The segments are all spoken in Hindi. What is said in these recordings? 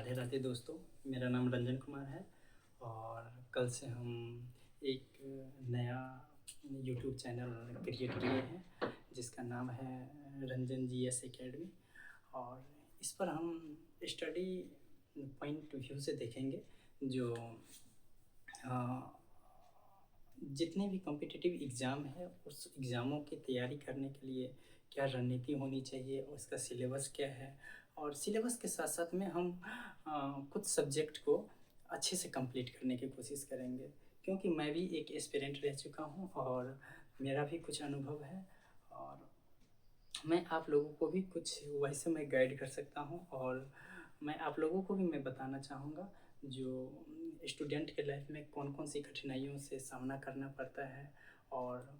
राधे राधे दोस्तों। मेरा नाम रंजन कुमार है और कल से हम एक नया यूट्यूब चैनल क्रिएट किए हैं जिसका नाम है रंजन जी एस एकेडमी। और इस पर हम स्टडी पॉइंट व्यू से देखेंगे जो अ, जितने भी कॉम्पिटिटिव एग्ज़ाम है उस एग्ज़ामों की तैयारी करने के लिए क्या रणनीति होनी चाहिए, उसका सिलेबस क्या है। और सिलेबस के साथ साथ में हम कुछ सब्जेक्ट को अच्छे से कंप्लीट करने की कोशिश करेंगे, क्योंकि मैं भी एक एस्पिरेंट रह चुका हूँ और मेरा भी कुछ अनुभव है। और मैं आप लोगों को भी कुछ वैसे मैं गाइड कर सकता हूँ और मैं आप लोगों को भी मैं बताना चाहूँगा जो स्टूडेंट के लाइफ में कौन-कौन सी कठिनाइयों से सामना करना पड़ता है। और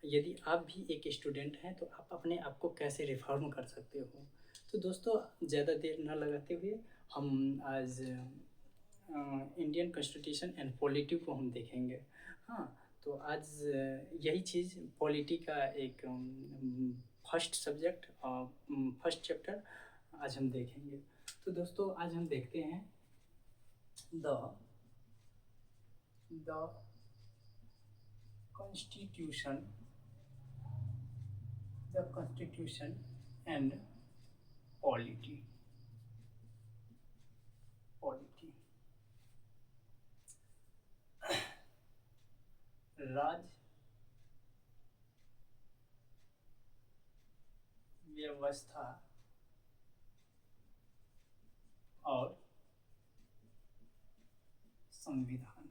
यदि आप भी एक स्टूडेंट हैं तो आप अपने आप को कैसे रिफ़ॉर्म कर सकते हो। तो दोस्तों ज़्यादा देर ना लगाते हुए हम आज इंडियन कॉन्स्टिट्यूशन एंड पॉलिटी को हम देखेंगे। हाँ, तो आज यही चीज़ पॉलिटी का एक फर्स्ट सब्जेक्ट फर्स्ट चैप्टर आज हम देखेंगे। तो दोस्तों आज हम देखते हैं the the constitution and polity. Polity राज व्यवस्था और संविधान।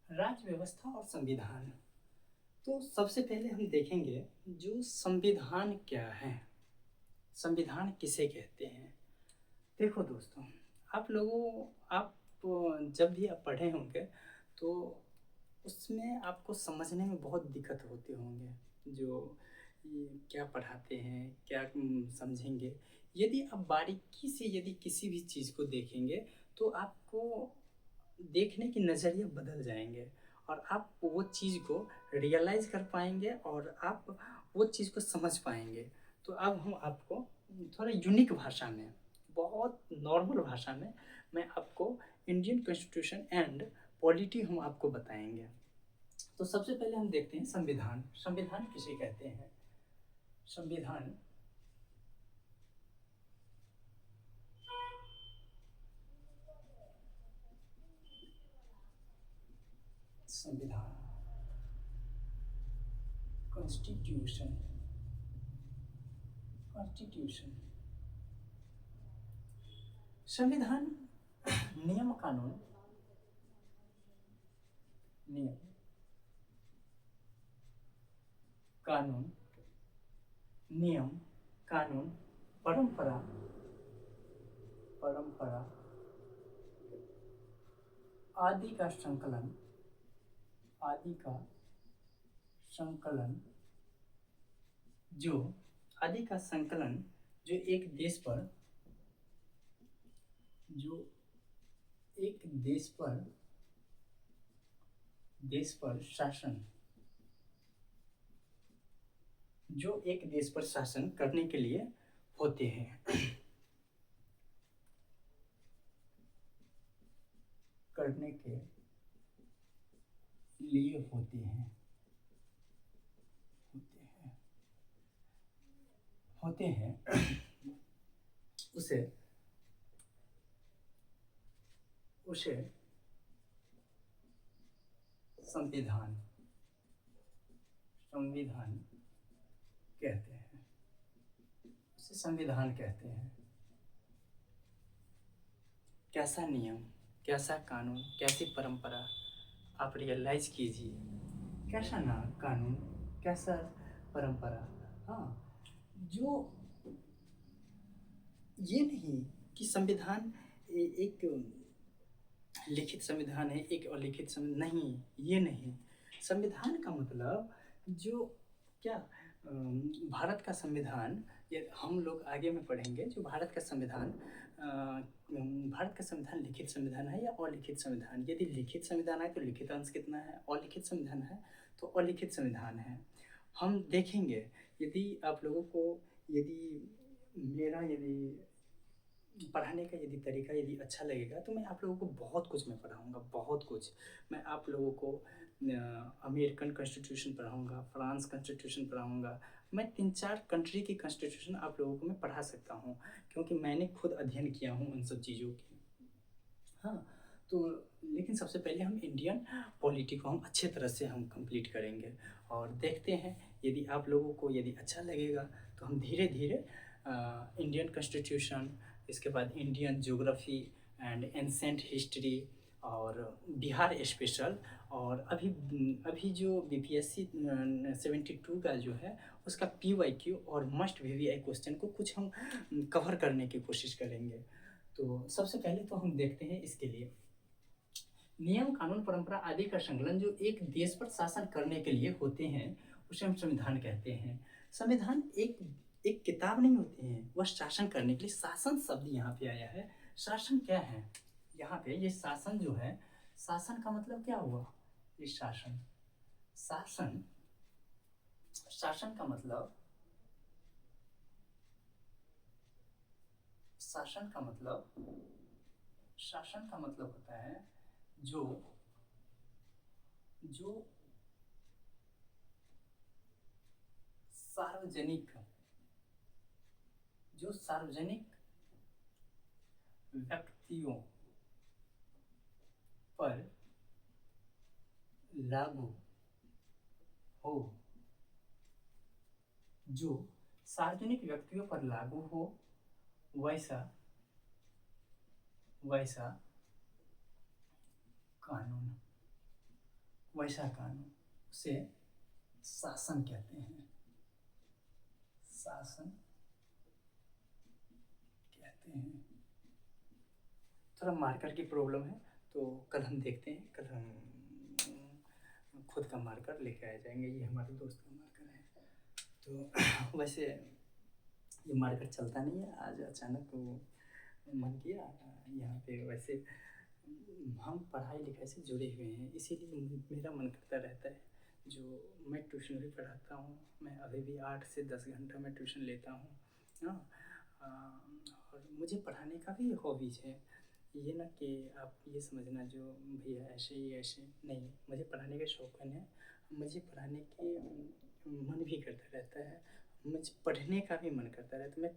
राज्य व्यवस्था और संविधान। तो सबसे पहले हम देखेंगे जो संविधान क्या है, संविधान किसे कहते हैं। देखो दोस्तों, आप जब भी आप पढ़े होंगे तो उसमें आपको समझने में बहुत दिक्कत होते होंगे जो ये क्या पढ़ाते हैं, क्या समझेंगे। यदि आप बारीकी से यदि किसी भी चीज़ को देखेंगे तो आपको देखने की नज़रिया बदल जाएँगे और आप वो चीज़ को रियलाइज़ कर पाएँगे और आप वो चीज़ को समझ पाएँगे। तो अब हम आपको थोड़ा यूनिक भाषा में, बहुत नॉर्मल भाषा में मैं आपको इंडियन कॉन्स्टिट्यूशन एंड पॉलिटी हम आपको बताएँगे। तो सबसे पहले हम देखते हैं संविधान। संविधान किसे कहते हैं? संविधान संविधान कॉन्स्टिट्यूशन कॉन्स्टिट्यूशन संविधान नियम कानून नियम कानून नियम कानून परंपरा परंपरा आदि का संकलन आदि का संकलन जो आदि का संकलन जो एक देश पर शासन जो एक देश पर शासन करने के लिए होते हैं करने के लिए होते हैं होते हैं उसे उसे संविधान संविधान कहते हैं उसे संविधान कहते हैं। कैसा नियम, कैसा कानून, कैसी परंपरा, आप रियलाइज कीजिए। कैसा ना कानून, कैसा परंपरा। हाँ, जो ये नहीं कि संविधान एक लिखित संविधान है, एक अलिखित संविधान नहीं, ये नहीं। संविधान का मतलब जो क्या भारत का संविधान, ये हम लोग आगे में पढ़ेंगे जो भारत का संविधान लिखित संविधान है या अलिखित संविधान। यदि लिखित संविधान है तो लिखित अंश कितना है, अलिखित संविधान है तो अलिखित संविधान है। हम देखेंगे यदि आप लोगों को यदि यदि पढ़ाने का यदि तरीका यदि अच्छा लगेगा तो मैं आप लोगों को बहुत कुछ मैं पढ़ाऊँगा, बहुत कुछ। मैं आप लोगों को अमेरिकन कॉन्स्टिट्यूशन पढ़ाऊँगा, फ्रांस कॉन्स्टिट्यूशन पढ़ाऊँगा। मैं 3-4 कंट्री की कॉन्स्टिट्यूशन आप लोगों को मैं पढ़ा सकता हूँ, क्योंकि मैंने खुद अध्ययन किया हूँ उन सब चीज़ों की। हाँ, तो लेकिन सबसे पहले हम इंडियन पॉलिटी को हम अच्छे तरह से हम कंप्लीट करेंगे और देखते हैं यदि आप लोगों को यदि अच्छा लगेगा तो हम धीरे-धीरे इंडियन कॉन्स्टिट्यूशन, इसके बाद Indian geography and ancient history और बिहार स्पेशल और अभी जो बीपीएससी 72 का जो है उसका पीवाईक्यू और मस्ट वीवीआई क्वेश्चन को कुछ हम कवर करने की कोशिश करेंगे। तो सबसे पहले तो हम देखते हैं इसके लिए नियम, कानून, परंपरा आदि का संकलन जो एक देश पर शासन करने के लिए होते हैं, उसे हम संविधान कहते हैं। संविधान एक एक किताब नहीं होती है, वह शासन करने के लिए शासन शब्द यहाँ पे आया है। शासन क्या है? यहाँ पे ये शासन जो है, शासन का मतलब क्या हुआ? ये शासन शासन शासन का मतलब शासन का मतलब शासन का मतलब होता है जो जो सार्वजनिक जो सार्वजनिक व्यक्तियों पर लागू हो, जो सार्वजनिक व्यक्तियों पर लागू हो वैसा वैसा कानून वैसा कानून उसे शासन कहते हैं। शासन कहते हैं। थोड़ा मार्कर की प्रॉब्लम है तो कल हम देखते हैं, कल हम खुद का मार्कर लेके आ जाएंगे। ये हमारे दोस्त का मार्कर है। तो वैसे ये मार्कर चलता नहीं है, आज अचानक वो मन किया यहाँ पे। वैसे हम पढ़ाई लिखाई से जुड़े हुए हैं, इसीलिए मेरा मन करता रहता है। जो मैं ट्यूशन भी पढ़ाता हूँ, मैं अभी भी 8 से 10 घंटा मैं ट्यूशन लेता हूँ। हाँ, और मुझे पढ़ाने का भी हॉबीज है। ये ना कि आप ये समझना जो भैया ऐसे ही ऐसे नहीं, मुझे पढ़ाने का शौक़ीन है। मुझे पढ़ाने के मन भी करता रहता है, मुझे पढ़ने का भी मन करता रहता है। मैं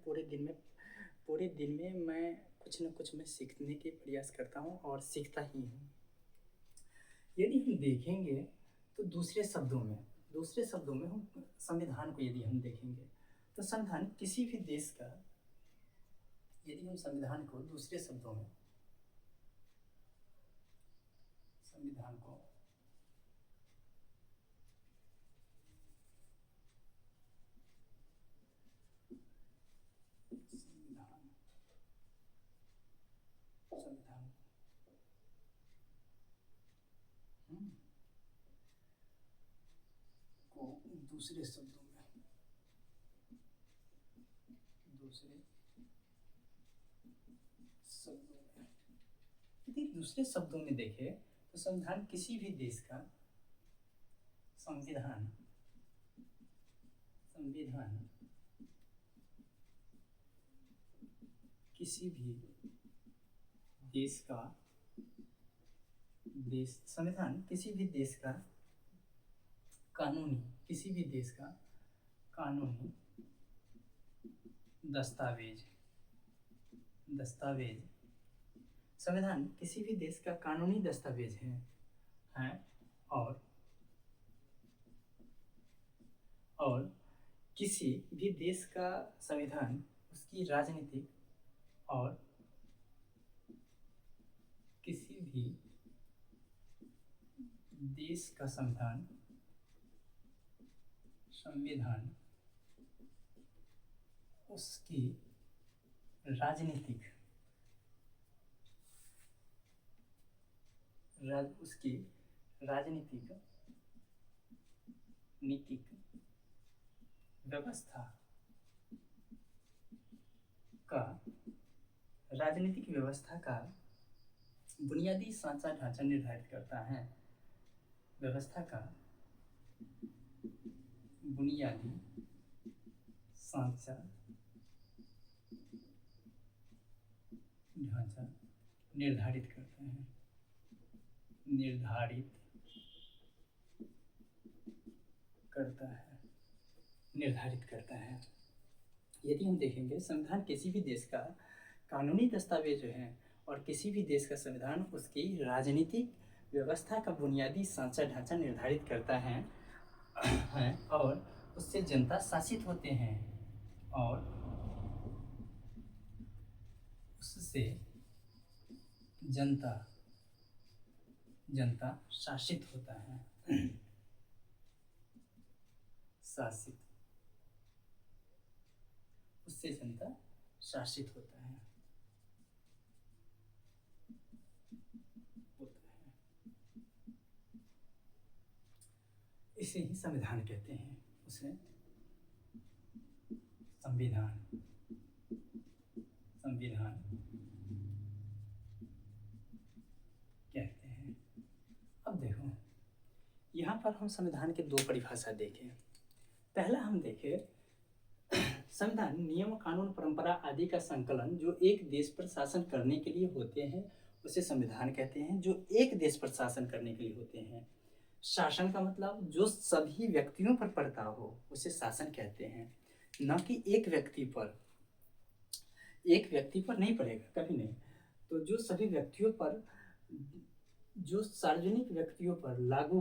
पूरे दिन में मैं कुछ न कुछ मैं सीखने के प्रयास करता हूँ और सीखता ही हूँ। यदि हम देखेंगे तो दूसरे शब्दों में हम संविधान को यदि हम देखेंगे तो संविधान किसी भी देश का, यदि हम संविधान को दूसरे शब्दों में संविधान को संविधान को दूसरे शब्दों में यदि दूसरे शब्दों में देखें तो संविधान किसी भी देश का संविधान किसी भी देश का संविधान किसी भी देश का कानूनी दस्तावेज संविधान किसी भी देश का कानूनी दस्तावेज है और किसी भी देश का संविधान उसकी राजनीतिक और किसी भी देश का संविधान उसकी राजनीतिक नीतिक व्यवस्था का बुनियादी ढांचा निर्धारित करता है। व्यवस्था का बुनियादी सांचा ढांचा निर्धारित करते हैं, निर्धारित करता है, निर्धारित करता है। यदि हम देखेंगे संविधान किसी भी देश का कानूनी दस्तावेज है और किसी भी देश का संविधान उसकी राजनीतिक व्यवस्था का बुनियादी सांचा ढांचा निर्धारित करता है और उससे जनता शासित होते हैं और उससे जनता शासित होता है, शासित, उससे जनता शासित होता है। इसे ही संविधान कहते हैं, उसे संविधान कहते हैं। अब देखो यहाँ पर हम संविधान के दो परिभाषा देखें। पहला हम देखें संविधान नियम, कानून, परंपरा आदि का संकलन जो एक देश पर शासन करने के लिए होते हैं उसे संविधान कहते हैं, जो एक देश पर शासन करने के लिए होते हैं। शासन का मतलब जो सभी व्यक्तियों पर पड़ता हो उसे शासन कहते हैं, न कि एक व्यक्ति पर नहीं पड़ेगा, कभी नहीं। तो जो सभी व्यक्तियों पर, जो सार्वजनिक व्यक्तियों पर लागू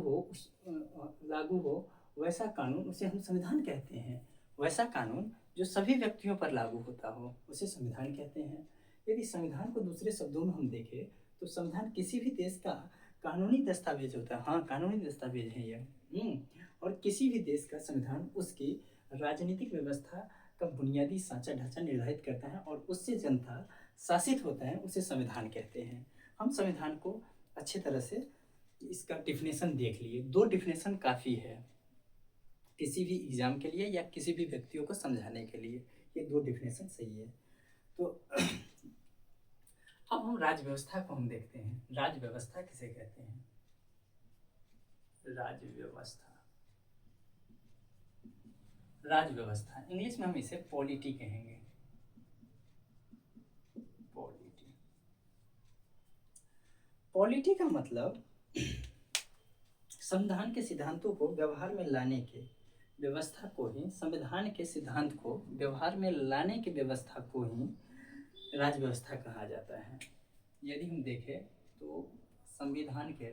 हो वैसा कानून उसे हम संविधान कहते हैं। वैसा कानून जो सभी व्यक्तियों पर लागू होता हो उसे संविधान कहते हैं। यदि संविधान को दूसरे शब्दों में हम देखें तो संविधान किसी भी देश का कानूनी दस्तावेज होता है। हाँ, कानूनी दस्तावेज है यह। और किसी भी देश का संविधान उसकी राजनीतिक व्यवस्था का बुनियादी सांचा ढांचा निर्धारित करता है और उससे जनता शासित होता है, उसे संविधान कहते हैं। हम संविधान को अच्छी तरह से इसका डिफिनेशन देख लिए। दो डिफिनेशन काफ़ी है किसी भी एग्जाम के लिए या किसी भी व्यक्तियों को समझाने के लिए, ये दो डिफिनेशन सही है। तो अब हम राज्य व्यवस्था को हम देखते हैं। राज्य व्यवस्था किसे कहते हैं? राज्य व्यवस्था इंग्लिश में हम इसे पॉलिटी कहेंगे। पॉलिटी का मतलब संविधान के सिद्धांतों को व्यवहार में लाने के व्यवस्था को ही, संविधान के सिद्धांत को व्यवहार में लाने की व्यवस्था को ही राज्य व्यवस्था कहा जाता है। यदि हम देखें तो संविधान के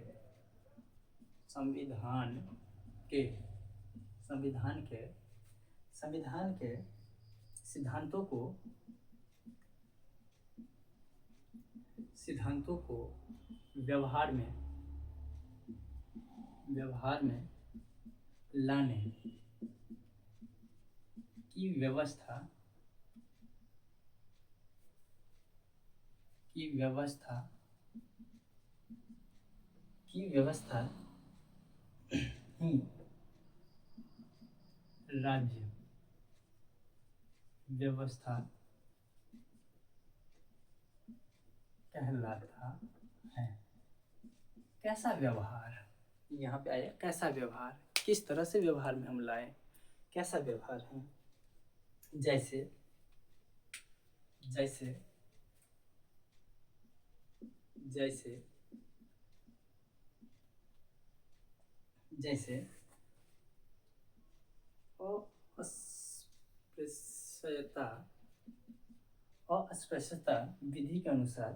सिद्धांतों को व्यवहार में लाने की व्यवस्था ही राज्य व्यवस्था कहलाता है। कैसा व्यवहार, यहाँ पे आया कैसा व्यवहार, किस तरह से व्यवहार में हम लाए, कैसा व्यवहार है। जैसे अस्पृश्यता विधि के अनुसार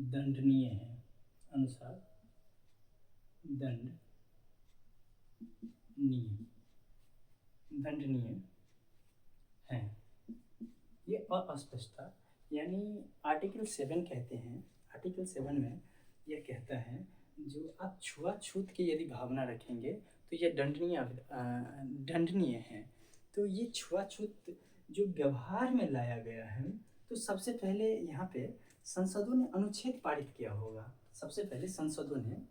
दंडनीय है, दंडनीय है। ये अस्पष्टता यानी आर्टिकल 7 कहते हैं। आर्टिकल 7 में यह कहता है जो आप छुआछूत की यदि भावना रखेंगे तो यह दंडनीय है। तो ये छुआछूत जो व्यवहार में लाया गया है, तो सबसे पहले यहाँ पे संसदों ने अनुच्छेद पारित किया होगा। सबसे पहले संसदों ने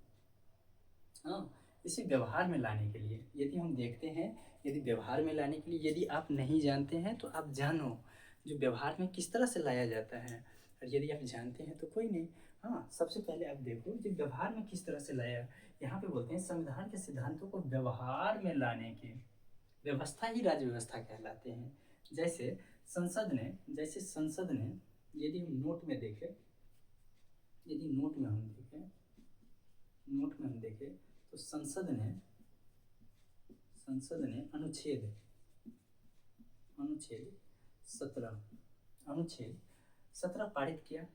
इसे व्यवहार में लाने के लिए, यदि हम देखते हैं, यदि व्यवहार में लाने के लिए यदि आप नहीं जानते हैं तो आप जानो जो व्यवहार में किस तरह से लाया जाता है, और यदि आप जानते हैं तो कोई नहीं, हाँ, सबसे पहले आप देखो जो व्यवहार में किस तरह से लाया। यहाँ पे बोलते हैं संविधान के सिद्धांतों को व्यवहार में लाने की व्यवस्था ही राज्य व्यवस्था कहलाते हैं। जैसे संसद ने यदि हम नोट में देखें, यदि नोट में हम देखें तो संसद ने अनुच्छेद 17 अनुच्छेद 17 पारित किया।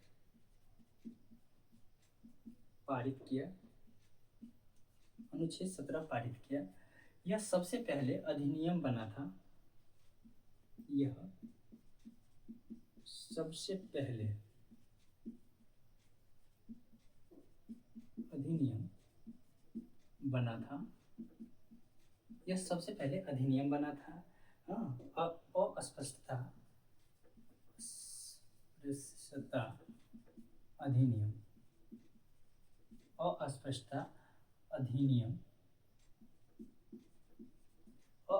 यह सबसे पहले अधिनियम बना था। यह सबसे पहले अधिनियम बना था। हाँ, अस्पष्टता अधिनियम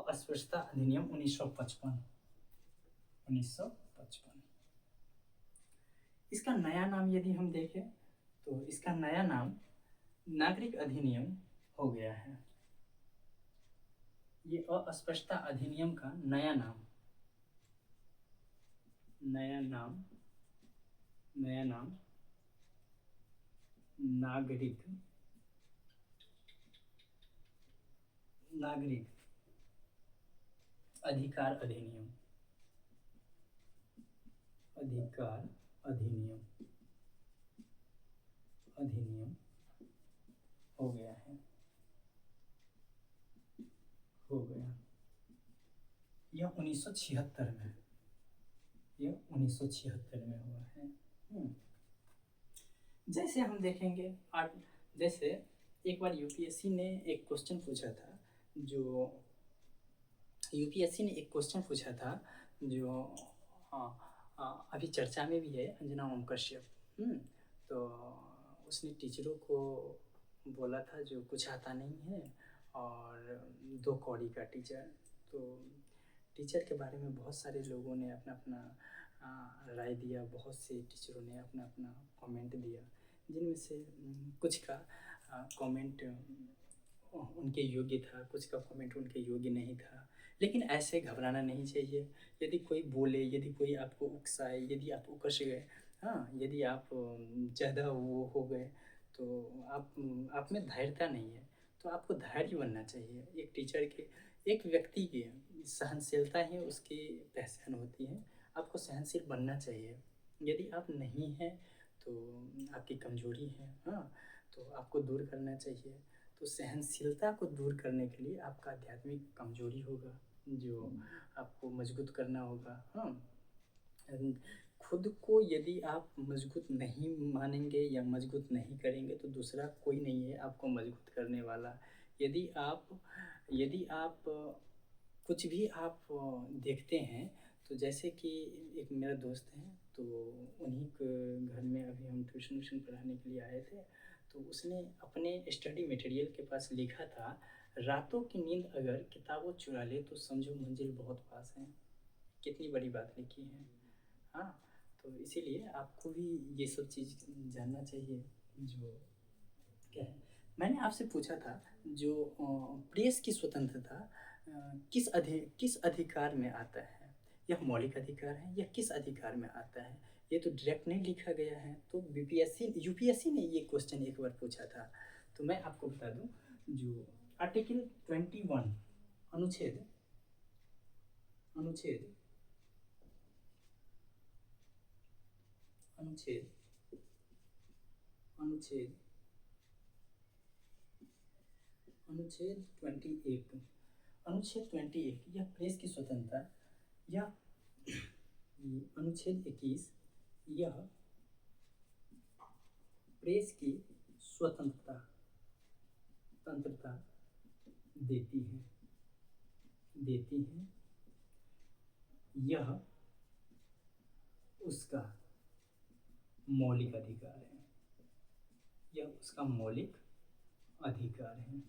अस्पष्टता अधिनियम 1955। इसका नया नाम यदि हम देखें तो इसका नया नाम नागरिक अधिनियम हो गया है। ये अस्पष्टता अधिनियम का नया नाम नागरिक अधिकार अधिनियम हो गया। यह 1976 में हुआ है। जैसे हम देखेंगे जैसे एक बार यूपीएससी ने एक क्वेश्चन पूछा था जो अभी चर्चा में भी है, अंजना ओम कश्यप। तो उसने टीचरों को बोला था जो कुछ आता नहीं है और 2 कौड़ी का टीचर। तो टीचर के बारे में बहुत सारे लोगों ने अपना राय दिया, बहुत से टीचरों ने अपना कमेंट दिया, जिनमें से कुछ का कमेंट उनके योग्य था, कुछ का कमेंट उनके योग्य नहीं था। लेकिन ऐसे घबराना नहीं चाहिए। यदि कोई बोले, यदि कोई आपको उकसाए, यदि आप उकस गए, यदि आप ज़्यादा वो हो गए तो आप में धैर्यता नहीं है, तो आपको धैर्य बनना चाहिए। एक टीचर के, एक व्यक्ति की सहनशीलता ही उसकी पहचान होती है। आपको सहनशील बनना चाहिए। यदि आप नहीं हैं तो आपकी कमजोरी है, तो आपको दूर करना चाहिए। तो सहनशीलता को दूर करने के लिए आपका आध्यात्मिक कमजोरी होगा जो आपको मजबूत करना होगा। खुद को यदि आप मजबूत नहीं मानेंगे या मजबूत नहीं करेंगे तो दूसरा कोई नहीं है आपको मजबूत करने वाला। यदि आप कुछ भी आप देखते हैं तो जैसे कि एक मेरा दोस्त है, तो उन्हीं के घर में अभी हम ट्यूशन पढ़ाने के लिए आए थे। तो उसने अपने स्टडी मटेरियल के पास लिखा था, रातों की नींद अगर किताबों चुरा ले तो समझो मंजिल बहुत पास है। कितनी बड़ी बात लिखी है। तो इसीलिए आपको भी ये सब चीज़ जानना चाहिए। जो क्या है, मैंने आपसे पूछा था जो प्रेस की स्वतंत्रता किस अधिकार में आता है? यह मौलिक अधिकार है या किस अधिकार में आता है? ये तो डायरेक्ट नहीं लिखा गया है। तो यूपीएससी ने ये क्वेश्चन एक बार पूछा था। तो मैं आपको बता दूं, जो आर्टिकल 21 अनुच्छेद 21 यह प्रेस की स्वतंत्रता, या अनुच्छेद 21 यह प्रेस की स्वतंत्रता देती है। यह उसका मौलिक अधिकार है।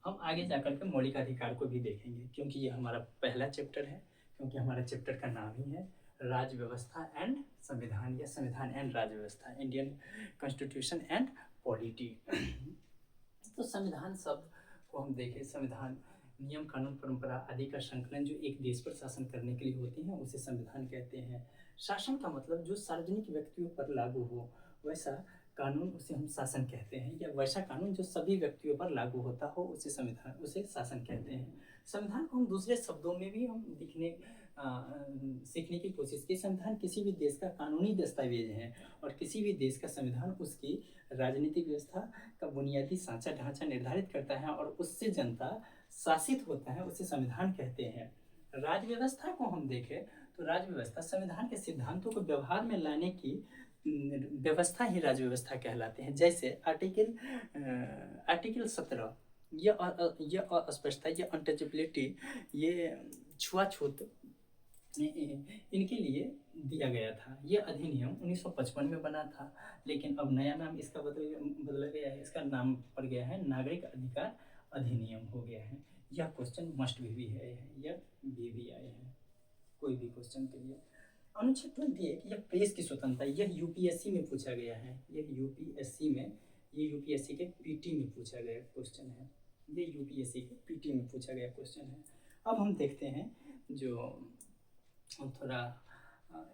हम आगे जाकर के मौलिक अधिकार को भी देखेंगे, क्योंकि ये हमारा पहला चैप्टर है, क्योंकि हमारा चैप्टर का नाम ही है राज्य व्यवस्था एंड संविधान, या संविधान एंड राज्य व्यवस्था, इंडियन कॉन्स्टिट्यूशन एंड पॉलिटी। तो संविधान शब्द को हम देखें, संविधान नियम, कानून, परंपरा आदि का संकलन जो एक देश पर शासन करने के लिए होते हैं उसे संविधान कहते हैं। शासन का मतलब जो सार्वजनिक व्यक्तियों पर लागू हो वैसा कानून, उसे हम शासन कहते हैं, या वैसा कानून जो सभी व्यक्तियों पर लागू होता हो उसे संविधान, उसे शासन कहते हैं। संविधान को हम दूसरे शब्दों में भी हम सीखने की कोशिश की। संविधान किसी भी देश का कानूनी दस्तावेज है और किसी भी देश का संविधान उसकी राजनीतिक व्यवस्था का बुनियादी सांचा ढांचा निर्धारित करता है और उससे जनता शासित होता है, उसे संविधान कहते हैं। राज्य व्यवस्था को हम देखें तो राज्य व्यवस्था संविधान के सिद्धांतों को व्यवहार में लाने की व्यवस्था ही राज्य व्यवस्था कहलाते हैं। जैसे आर्टिकल 17, ये अस्पष्टता, ये अनटचेबिलिटी, ये छुआछूत इनके लिए दिया गया था। ये अधिनियम 1955 में बना था, लेकिन अब नया नाम इसका बदला गया है, इसका नाम पड़ गया है नागरिक अधिकार अधिनियम हो गया है। यह क्वेश्चन मस्ट भी है, यह भी आए हैं कोई भी क्वेश्चन के लिए। अनुच्छेद 21, यह प्रेस की स्वतंत्रता, यह यूपीएससी में पूछा गया है, ये यूपीएससी के पीटी में पूछा गया क्वेश्चन है, ये यूपीएससी के पीटी में पूछा गया क्वेश्चन है। अब हम देखते हैं जो थोड़ा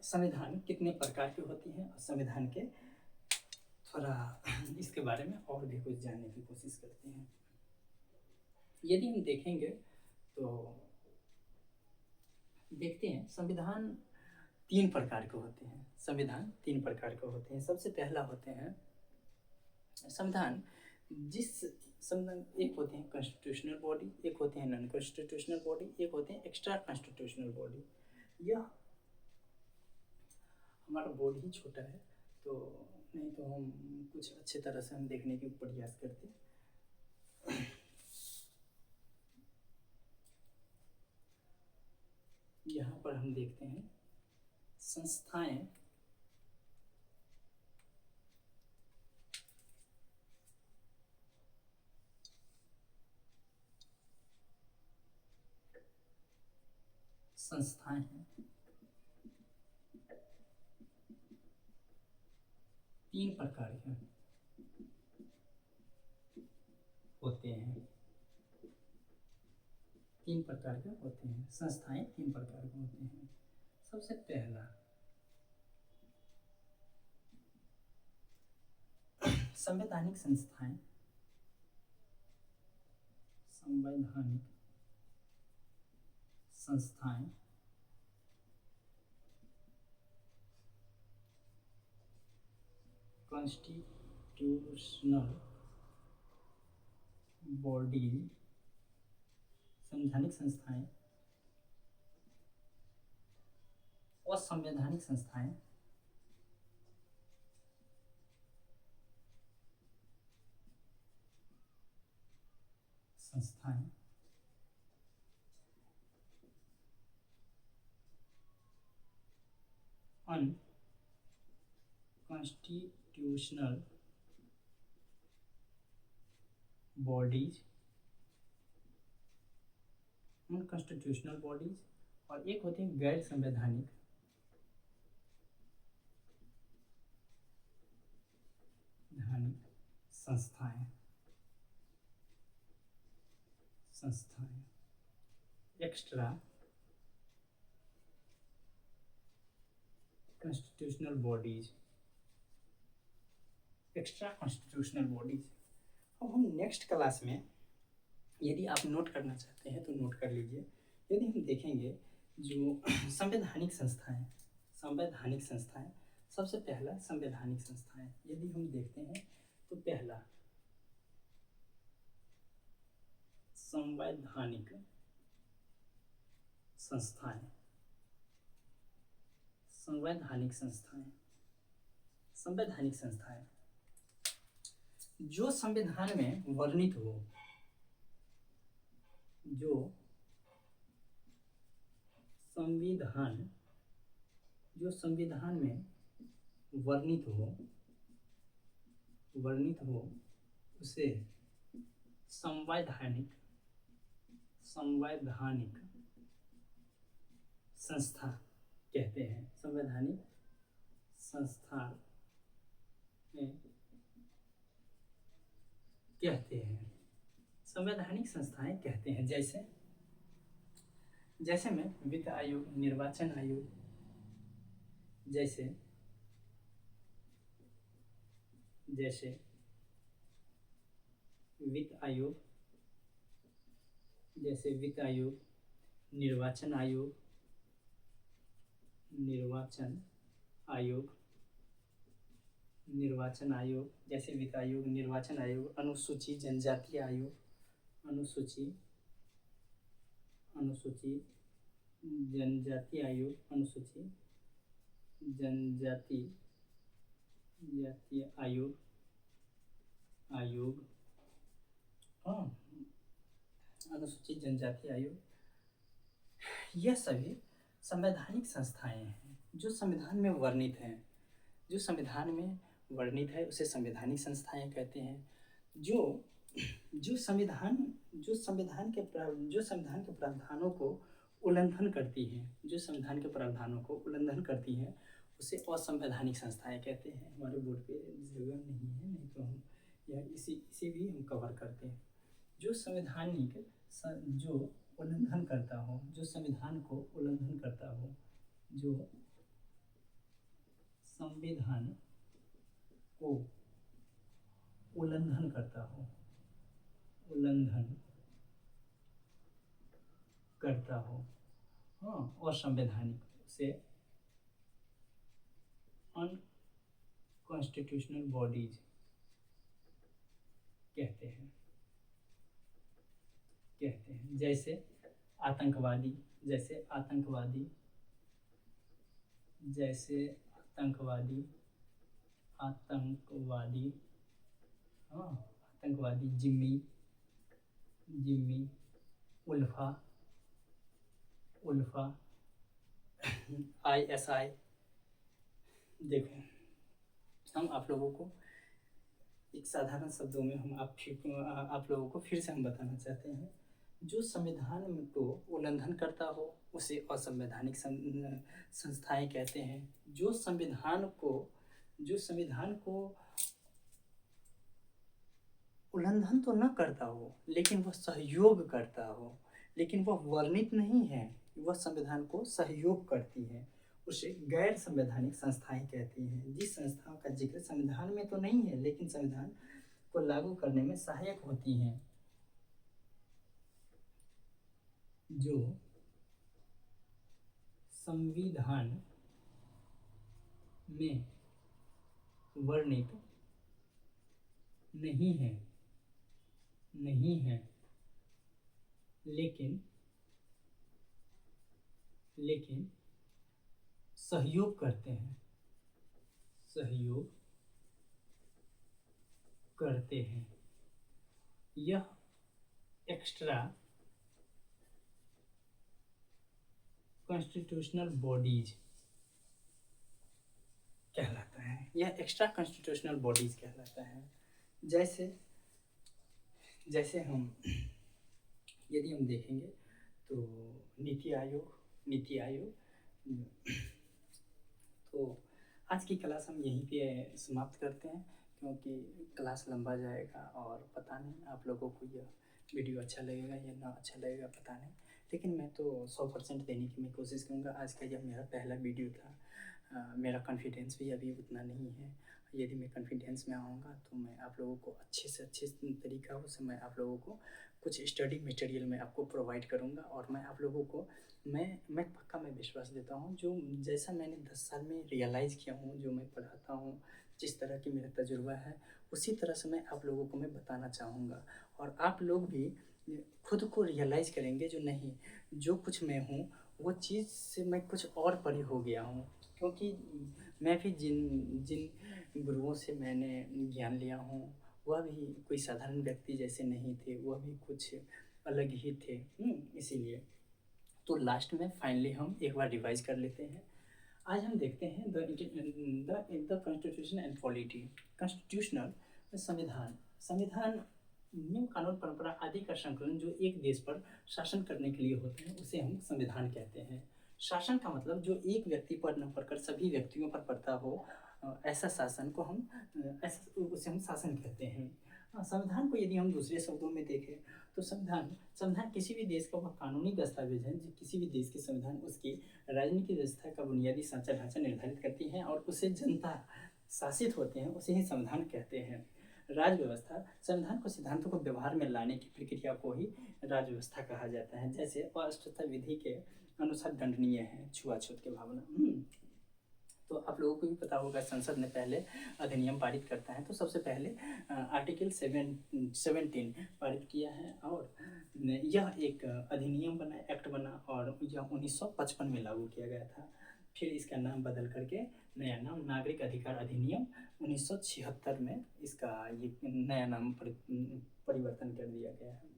संविधान कितने प्रकार के होती हैं और संविधान के थोड़ा इसके बारे में और भी कुछ जानने की कोशिश करते हैं। यदि हम देखेंगे तो देखते हैं संविधान 3 प्रकार के होते हैं। संविधान 3 प्रकार के होते हैं। सबसे पहला होते हैं संविधान, एक होते हैं कॉन्स्टिट्यूशनल बॉडी, एक होते हैं नॉन कॉन्स्टिट्यूशनल बॉडी, एक होते हैं एक्स्ट्रा कॉन्स्टिट्यूशनल बॉडी। यह हमारा बोर्ड ही छोटा है तो नहीं तो हम कुछ अच्छे तरह से हम देखने की प्रयास करते। यहाँ पर हम देखते हैं संस्थाएं, हैं 3 प्रकार के होते हैं। 3 प्रकार के होते हैं संस्थाएं, 3 प्रकार के होते हैं। सबसे पहला संवैधानिक संस्थाएं, संवैधानिक संस्थाएं कॉन्स्टिट्यूशनल बॉडी, संवैधानिक संस्थाएं, असंवैधानिक संस्थाएं, अनकॉन्स्टिट्यूशनल बॉडीज, अनकॉन्स्टिट्यूशनल बॉडीज, और एक होते हैं गैर संवैधानिक संस्थाएं, extra constitutional bodies, extra constitutional bodies. अब हम नेक्स्ट क्लास में, यदि आप नोट करना चाहते हैं तो नोट कर लीजिए। यदि हम देखेंगे जो संवैधानिक संस्थाएं, सबसे पहला संवैधानिक संस्थाएं, यदि हम देखते हैं तो पहला संवैधानिक संस्थाएं, जो संविधान में वर्णित हो, जो संविधान में वर्णित हो उसे संवैधानिक संस्था कहते हैं। संवैधानिक संस्थान में कहते हैं, संवैधानिक संस्थाएं कहते हैं। जैसे जैसे में वित्त आयोग, निर्वाचन आयोग, जैसे जैसे वित्त आयोग, जैसे वित्त आयोग, निर्वाचन आयोग, निर्वाचन आयोग, निर्वाचन आयोग, जैसे वित्त आयोग, निर्वाचन आयोग, अनुसूचित जनजाति आयोग, अनुसूचित अनुसूचित जनजाति आयोग, अनुसूचित जनजाति जातीय आयोग, आयोग, हाँ, अनुसूचित जनजाति आयोग, यह सभी संवैधानिक संस्थाएं हैं जो संविधान में वर्णित हैं। जो संविधान में वर्णित है उसे संवैधानिक संस्थाएं कहते हैं। जो जो संविधान जो संविधान के प्रावधानों को उल्लंघन करती हैं, जो संविधान के प्रावधानों को उल्लंघन करती हैं, उसे असंवैधानिक संस्थाएं कहते हैं। हमारे बोर्ड पे जगह नहीं है, नहीं तो हम यह इसी भी हम कवर करते हैं। जो संवैधानिक जो उल्लंघन करता हो, जो संविधान को उल्लंघन करता हो, जो संविधान को उल्लंघन करता हो, उल्लंघन करता हो, हाँ, और संवैधानिक, उसे अनकॉन्स्टिट्यूशनल बॉडीज कहते हैं। जैसे आतंकवादी, जैसे आतंकवादी, जैसे आतंकवादी, आतंकवादी, हाँ, आतंकवादी, जिम्मी, जिम्मी, उल्फा, उल्फा, ISI। देखो, हम आप लोगों को एक साधारण शब्दों में हम आप लोगों को फिर से हम बताना चाहते हैं। जो संविधान को उल्लंघन करता हो उसे असंवैधानिक संस्थाएं कहते हैं। जो संविधान को उल्लंघन तो न करता हो लेकिन वह सहयोग करता हो, लेकिन वह वर्णित नहीं है, वह संविधान को सहयोग करती है, उसे गैर संवैधानिक संस्थाएं कहती हैं। जिस संस्थाओं का जिक्र संविधान में तो नहीं है लेकिन संविधान को लागू करने में सहायक होती हैं। जो संविधान में वर्णित नहीं है लेकिन सहयोग करते हैं, यह एक्स्ट्रा कॉन्स्टिट्यूशनल बॉडीज कहलाता है, यह एक्स्ट्रा कॉन्स्टिट्यूशनल बॉडीज कहलाता है। जैसे हम यदि हम देखेंगे तो नीति आयोग, तो आज की क्लास हम यहीं पे समाप्त करते हैं क्योंकि क्लास लंबा जाएगा और पता नहीं आप लोगों को यह वीडियो अच्छा लगेगा या ना अच्छा लगेगा पता नहीं, लेकिन मैं तो 100% देने की मैं कोशिश करूँगा। आज का यह मेरा पहला वीडियो था। मेरा कॉन्फिडेंस भी अभी उतना नहीं है। यदि मैं कॉन्फिडेंस में आऊँगा तो मैं आप लोगों को अच्छे से अच्छे तरीक़ा से मैं आप लोगों को कुछ स्टडी मटेरियल मैं आपको प्रोवाइड करूँगा और मैं आप लोगों को मैं पक्का मैं विश्वास देता हूँ जो जैसा मैंने 10 साल में रियलाइज़ किया हूँ, जो मैं पढ़ाता हूँ, जिस तरह की मेरा तजुर्बा है उसी तरह से मैं आप लोगों को मैं बताना चाहूँगा और आप लोग भी खुद को रियलाइज़ करेंगे जो नहीं, जो कुछ मैं हूँ वो चीज़ से मैं कुछ और परे हो गया हूँ, क्योंकि मैं भी जिन गुरुओं से मैंने ज्ञान लिया हूँ वह भी कोई साधारण व्यक्ति जैसे नहीं थे, वह भी कुछ अलग ही थे। इसीलिए तो लास्ट में फाइनली हम एक बार रिवाइज कर लेते हैं। आज हम देखते हैं the constitution and polity. Constitutional संविधान नियम, कानून, परंपरा आदि का संकलन जो एक देश पर शासन करने के लिए होते हैं उसे हम संविधान कहते हैं। शासन का मतलब जो एक व्यक्ति पर न पड़कर सभी व्यक्तियों पर पड़ता हो, ऐसा शासन को हम ऐसा उसे हम शासन कहते हैं। संविधान को यदि हम दूसरे शब्दों में देखें तो संविधान संविधान किसी भी देश का वह कानूनी दस्तावेज है जो किसी भी देश के संविधान उसकी राजनीतिक व्यवस्था का बुनियादी सांचा ढांचा निर्धारित करती हैं और उसे जनता शासित होते हैं, उसे ही संविधान कहते हैं। राज व्यवस्था संविधान को सिद्धांतों को व्यवहार में लाने की प्रक्रिया को ही राज व्यवस्था कहा जाता है। जैसे अस्पृश्यता विधि के अनुसार दंडनीय है छुआछूत की भावना। तो आप लोगों को भी पता होगा संसद ने पहले अधिनियम पारित करता है तो सबसे पहले आर्टिकल 17 पारित किया है और यह एक अधिनियम बना, एक्ट बना और यह 1955 में लागू किया गया था। फिर इसका नाम बदल करके नया नाम नागरिक अधिकार अधिनियम 1976 में इसका ये नया नाम परिवर्तन कर दिया गया है।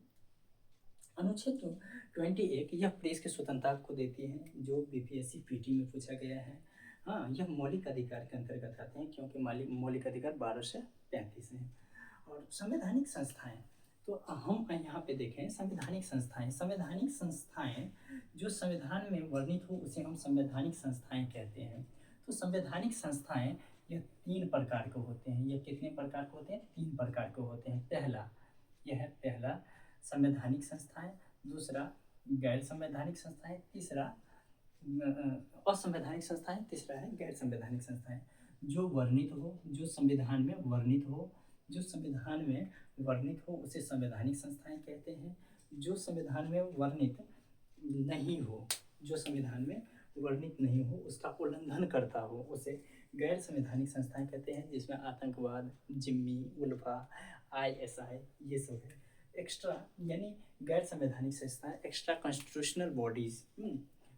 अनुच्छेद 21 यह प्रेस की स्वतंत्रता को देती है जो बीपीएससी पीटी में पूछा गया है। हाँ, यह मौलिक अधिकार के अंतर्गत आते हैं क्योंकि मौलिक अधिकार 12 से 35 हैं। और संवैधानिक संस्थाएं, तो हम यहाँ पे देखें संवैधानिक संस्थाएं जो संविधान में वर्णित हो उसे हम संवैधानिक संस्थाएं कहते हैं। तो संवैधानिक संस्थाएं यह 3 प्रकार के होते हैं। यह कितने प्रकार के होते हैं? 3 प्रकार के होते हैं। पहला संवैधानिक संस्थाएं, दूसरा गैर संवैधानिक संस्थाएं, तीसरा असंवैधानिक संस्थाएं, तीसरा है गैर संवैधानिक संस्थाएं। जो वर्णित हो, जो संविधान में वर्णित हो, उसे संवैधानिक संस्थाएं कहते हैं। जो संविधान में वर्णित नहीं हो, उसका उल्लंघन करता हो, उसे गैर संवैधानिक संस्थाएं कहते हैं, जिसमें आतंकवाद, जिम्मी, उल्फा, ISI ये सब है। एक्स्ट्रा यानी गैर संवैधानिक संस्थाएं, एक्स्ट्रा कॉन्स्टिट्यूशनल बॉडीज,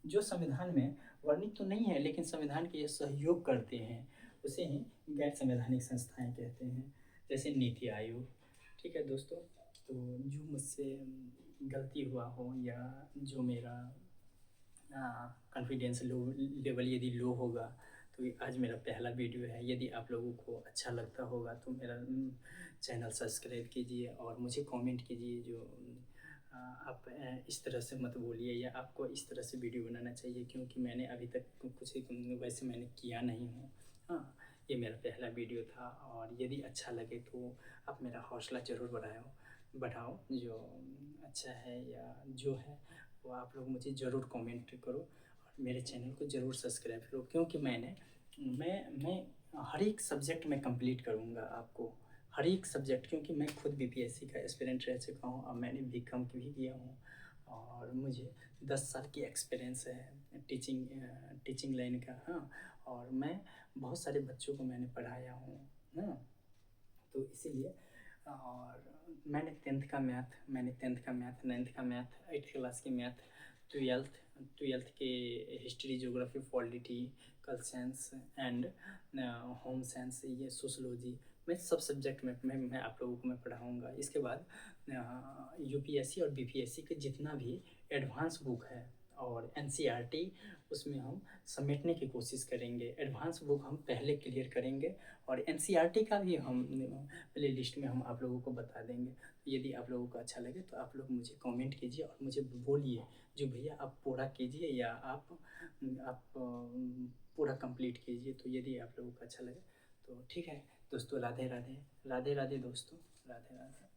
जो संविधान में वर्णित तो नहीं है लेकिन संविधान के सहयोग करते हैं, उसे ही गैर संवैधानिक संस्थाएं कहते हैं। जैसे नीति आयोग। ठीक है दोस्तों, तो जो मुझसे गलती हुआ हो या जो मेरा कॉन्फिडेंस लेवल यदि लो होगा तो आज मेरा पहला वीडियो है। यदि आप लोगों को अच्छा लगता होगा तो मेरा चैनल सब्सक्राइब कीजिए और मुझे कमेंट कीजिए जो आप इस तरह से मत बोलिए या आपको इस तरह से वीडियो बनाना चाहिए, क्योंकि मैंने अभी तक कुछ वैसे मैंने किया नहीं हूँ। हाँ, ये मेरा पहला वीडियो था और यदि अच्छा लगे तो आप मेरा हौसला ज़रूर बढ़ाओ। जो अच्छा है या जो है वो आप लोग मुझे ज़रूर कमेंट करो और मेरे चैनल को ज़रूर सब्सक्राइब करो, क्योंकि मैं हर एक सब्जेक्ट में कंप्लीट करूँगा आपको, हर एक सब्जेक्ट, क्योंकि मैं खुद बीपीएससी का एस्पिरेंट रह चुका हूँ और मैंने बीकॉम भी किया हूँ और मुझे 10 साल की एक्सपीरियंस है टीचिंग लाइन का। हाँ, और मैं बहुत सारे बच्चों को मैंने पढ़ाया हूँ ना, तो इसीलिए। और मैंने 10th का मैथ, 9th का मैथ, 8th क्लास की मैथ, 12th के history, geography, political science and home science, ये सोशलॉजी, मैं सब सब्जेक्ट में मैं आप लोगों को मैं पढ़ाऊँगा। इसके बाद यूपीएससी और बीपीएससी के जितना भी एडवांस बुक है और एनसीईआरटी उसमें हम समेटने की कोशिश करेंगे। एडवांस बुक हम पहले क्लियर करेंगे और एनसीईआरटी का भी हम प्ले लिस्ट में हम आप लोगों को बता देंगे। यदि आप लोगों को अच्छा लगे तो आप लोग मुझे कमेंट कीजिए और मुझे बोलिए जो भैया आप पूरा कीजिए या आप पूरा कंप्लीट कीजिए। तो यदि आप लोगों को अच्छा लगे तो ठीक है दोस्तों। राधे राधे दोस्तों, राधे राधे।